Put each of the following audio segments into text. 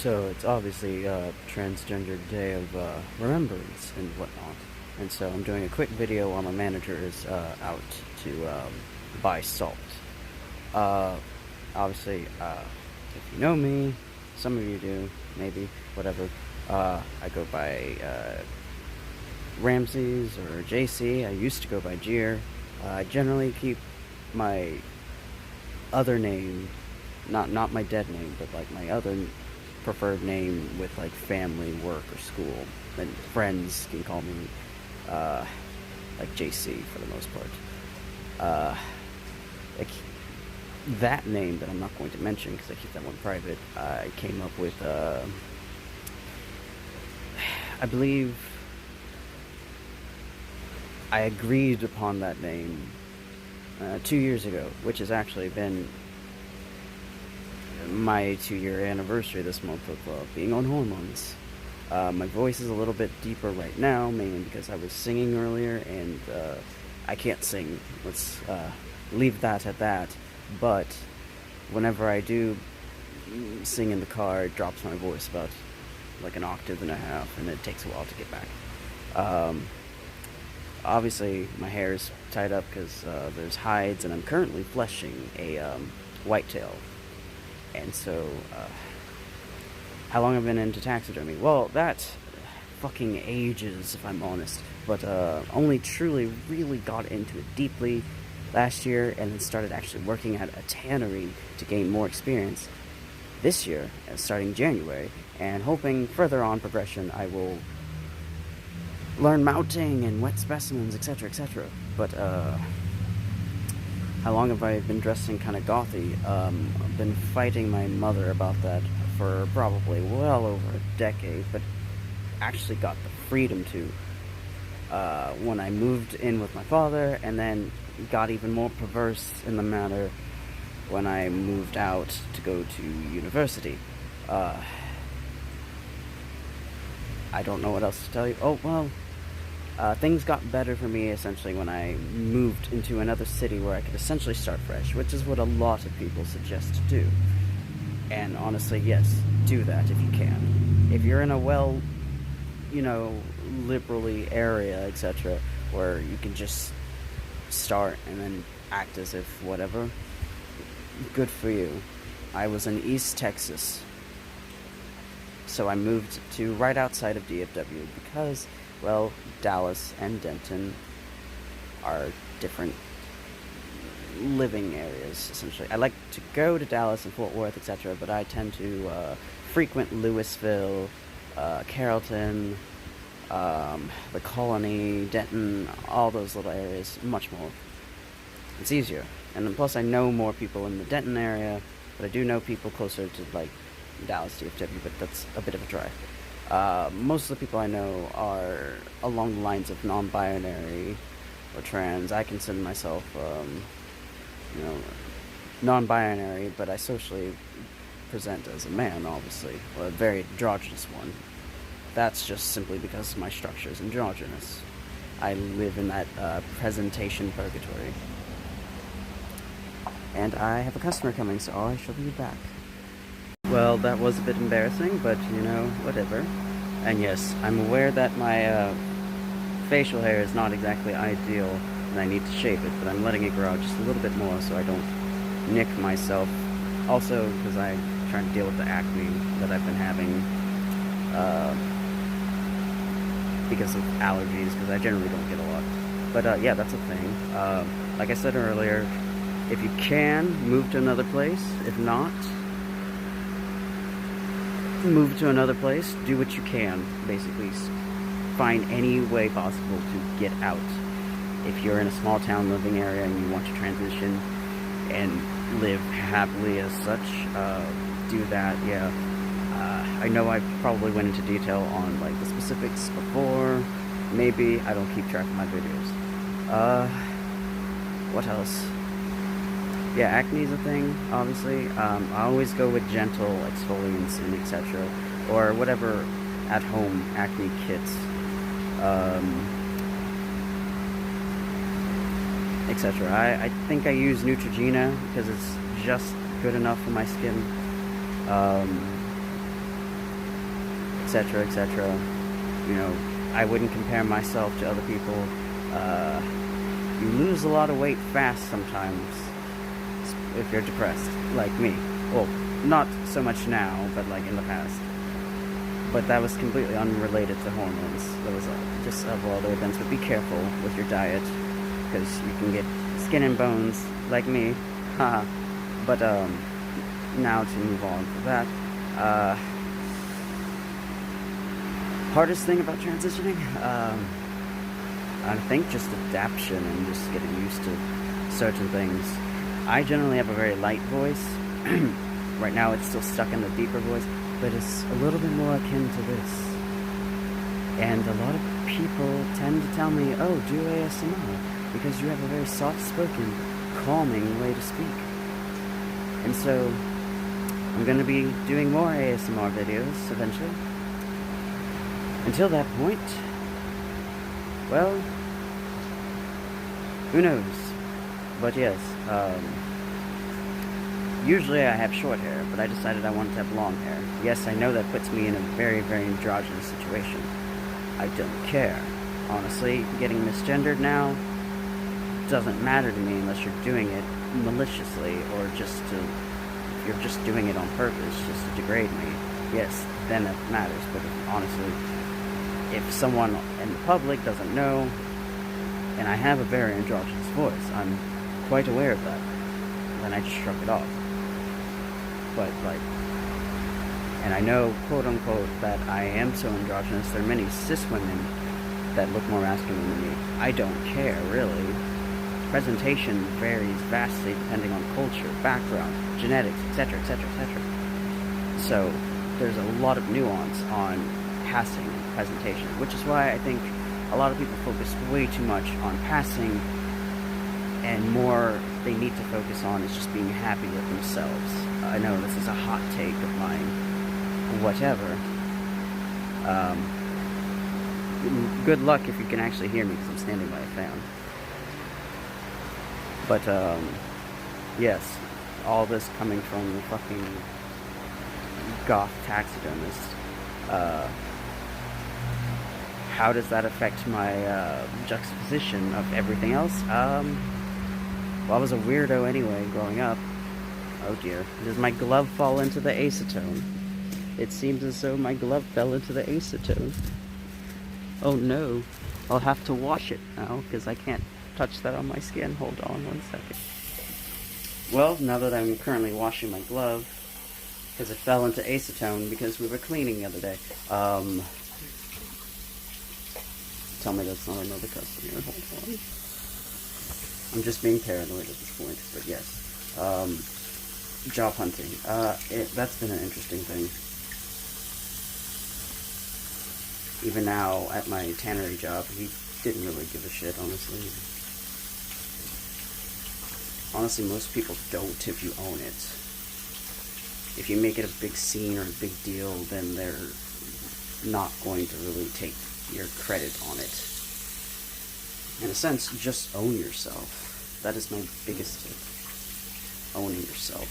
So it's obviously Transgender Day of Remembrance and whatnot. And so I'm doing a quick video while my manager is out to buy salt. Uh, obviously, if you know me, some of you do, maybe, whatever. I go by Ramses or JC. I used to go by Jeer. I generally keep my other name, not my dead name, but like my other preferred name with like family, work, or school. And friends can call me like JC for the most part. Like that name that I'm not going to mention because I keep that one private. I came up with, I believe, I agreed upon that name 2 years ago, which has actually been my 2-year anniversary this month of being on hormones. My voice is a little bit deeper right now, mainly because I was singing earlier, and I can't sing. Let's leave that at that. But whenever I do sing in the car, it drops my voice about like an octave and a half, and it takes a while to get back. Obviously, my hair is tied up because there's hides, and I'm currently fleshing a whitetail. And so, how long I've been into taxidermy? Well, that's fucking ages, if I'm honest. But only truly, really got into it deeply last year, and then started actually working at a tannery to gain more experience this year, starting January. And hoping further on progression, I will learn mounting and wet specimens, etc., etc. But how long have I been dressing kind of gothy? I've been fighting my mother about that for probably well over a decade, but actually got the freedom to when I moved in with my father, and then got even more perverse in the matter when I moved out to go to university. I don't know what else to tell you. Oh, well, things got better for me essentially when I moved into another city where I could essentially start fresh, which is what a lot of people suggest to do. And honestly, yes, do that if you can. If you're in a well, liberally area, etc., where you can just start and then act as if whatever, good for you. I was in East Texas, so I moved to right outside of DFW because, well, Dallas and Denton are different living areas, essentially. I like to go to Dallas and Fort Worth, etc., but I tend to frequent Louisville, Carrollton, the Colony, Denton, all those little areas much more. It's easier. And then plus I know more people in the Denton area, but I do know people closer to, like, Dallas, DFW, but that's a bit of a drive. Most of the people I know are along the lines of non-binary or trans. I consider myself, non-binary, but I socially present as a man, obviously, or a very androgynous one. That's just simply because my structure is androgynous. I live in that presentation purgatory. And I have a customer coming, so I shall be back. Well, that was a bit embarrassing, but, whatever. And yes, I'm aware that my facial hair is not exactly ideal, and I need to shape it, but I'm letting it grow out just a little bit more so I don't nick myself. Also, because I'm trying to deal with the acne that I've been having because of allergies, because I generally don't get a lot. But yeah, that's a thing. Like I said earlier, if you can, move to another place. If not, move to another place. Do what you can, basically. Find any way possible to get out. If you're in a small town living area and you want to transition and live happily as such, do that, yeah. I know I probably went into detail on, like, the specifics before. Maybe. I don't keep track of my videos. What else? Yeah, acne is a thing, obviously. I always go with gentle exfoliants and etc. Or whatever at-home acne kits, etc. I think I use Neutrogena because it's just good enough for my skin. etc., etc. You know, I wouldn't compare myself to other people. You lose a lot of weight fast sometimes if you're depressed, like me. Well, not so much now, but like in the past. But that was completely unrelated to hormones. There was just several other events. But be careful with your diet, because you can get skin and bones like me. Haha. But now to move on from that. Hardest thing about transitioning, I think just adaptation and just getting used to certain things. I generally have a very light voice. Right now it's still stuck in the deeper voice, but it's a little bit more akin to this. And a lot of people tend to tell me, oh, do ASMR, because you have a very soft-spoken, calming way to speak. And so, I'm going to be doing more ASMR videos eventually. Until that point, well, who knows? But yes, usually I have short hair, but I decided I wanted to have long hair. Yes, I know that puts me in a very, very androgynous situation. I don't care. Honestly, getting misgendered now doesn't matter to me unless you're doing it maliciously or just to, if you're just doing it on purpose, just to degrade me. Yes, then it matters, but honestly, if someone in the public doesn't know, and I have a very androgynous voice, I'm quite aware of that, then I just shrug it off. But, like, and I know, quote unquote, that I am so androgynous. There are many cis women that look more masculine than me. I don't care, really. Presentation varies vastly depending on culture, background, genetics, etc., etc., etc. So, there's a lot of nuance on passing and presentation, which is why I think a lot of people focus way too much on passing, and more they need to focus on is just being happy with themselves. I know this is a hot take of mine, whatever. Good luck if you can actually hear me, because I'm standing by a fan. But, yes, all this coming from the fucking goth taxidermist. How does that affect my juxtaposition of everything else? Well, I was a weirdo anyway growing up. Oh dear. Does my glove fall into the acetone? It seems as though my glove fell into the acetone. Oh no. I'll have to wash it now, because I can't touch that on my skin. Hold on 1 second. Well, now that I'm currently washing my glove, because it fell into acetone because we were cleaning the other day. Tell me that's not another customer. Hold on. I'm just being paranoid at this point, but yes. Job hunting. That's been an interesting thing. Even now, at my tannery job, he didn't really give a shit, honestly. Honestly, most people don't if you own it. If you make it a big scene or a big deal, then they're not going to really take your credit on it. In a sense, just own yourself. That is my biggest tip. Owning yourself.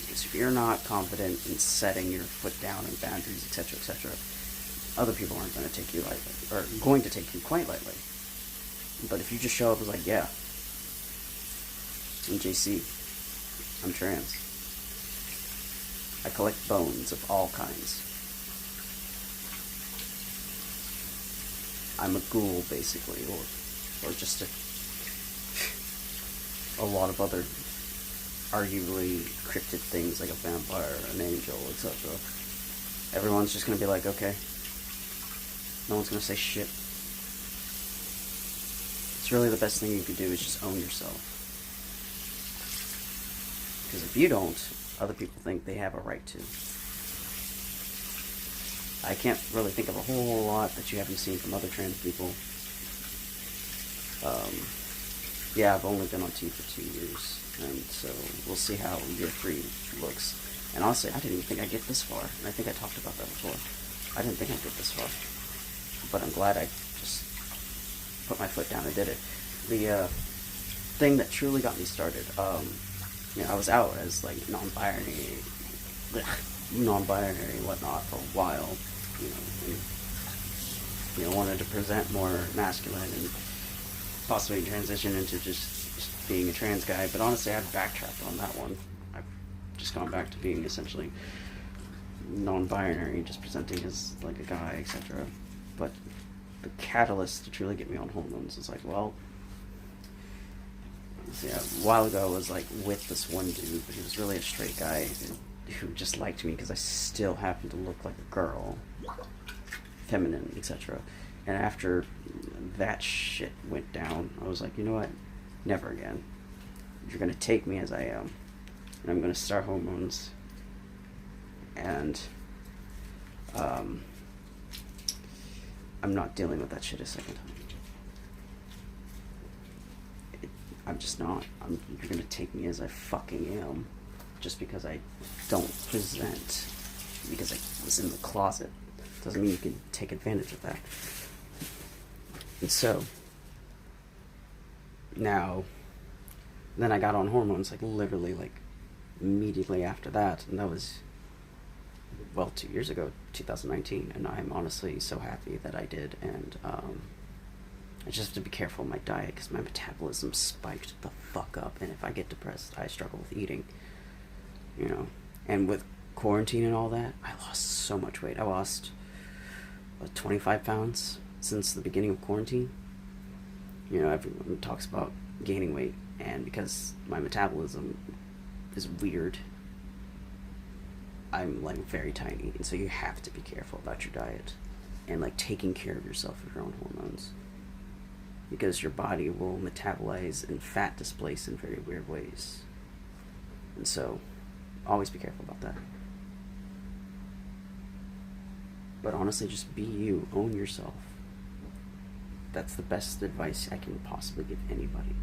Because if you're not confident in setting your foot down and boundaries, etc., etc., other people aren't going to take you lightly, or going to take you quite lightly. But if you just show up as like, yeah, I'm JC, I'm trans, I collect bones of all kinds, I'm a ghoul, basically, or just a lot of other arguably cryptid things like a vampire, an angel, etc. Everyone's just going to be like, okay. No one's going to say shit. It's really the best thing you can do is just own yourself. Because if you don't, other people think they have a right to. I can't really think of a whole lot that you haven't seen from other trans people. Yeah, I've only been on T for 2 years, and so we'll see how year 3 looks. And honestly, I didn't even think I'd get this far, and I think I talked about that before. I didn't think I'd get this far, but I'm glad I just put my foot down and did it. The thing that truly got me started, you know, I was out as like non-binary, whatnot for a while, you know, and, wanted to present more masculine and possibly transition into just being a trans guy. But honestly, I've backtracked on that one. I've just gone back to being essentially non-binary, just presenting as like a guy, etc. But the catalyst to truly get me on hormones is like, well, yeah, a while ago I was like with this one dude, but he was really a straight guy who just liked me because I still happened to look like a girl, feminine, etc. And after that shit went down, I was like, you know what? Never again. You're gonna take me as I am, and I'm gonna start hormones, and I'm not dealing with that shit a second time. I'm just not. You're gonna take me as I fucking am, just because I don't present, because I was in the closet, doesn't mean you can take advantage of that. And so, now, then I got on hormones, like, literally, like, immediately after that, and that was, well, 2 years ago, 2019, and I'm honestly so happy that I did, and, I just have to be careful with my diet, because my metabolism spiked the fuck up, and if I get depressed, I struggle with eating, you know, and with quarantine and all that, I lost so much weight. I lost 25 pounds since the beginning of quarantine. You know, everyone talks about gaining weight, and because my metabolism is weird, I'm like very tiny, and so you have to be careful about your diet and like taking care of yourself with your own hormones, because your body will metabolize and fat displace in very weird ways. And so always be careful about that. But honestly, just be you, own yourself. That's the best advice I can possibly give anybody.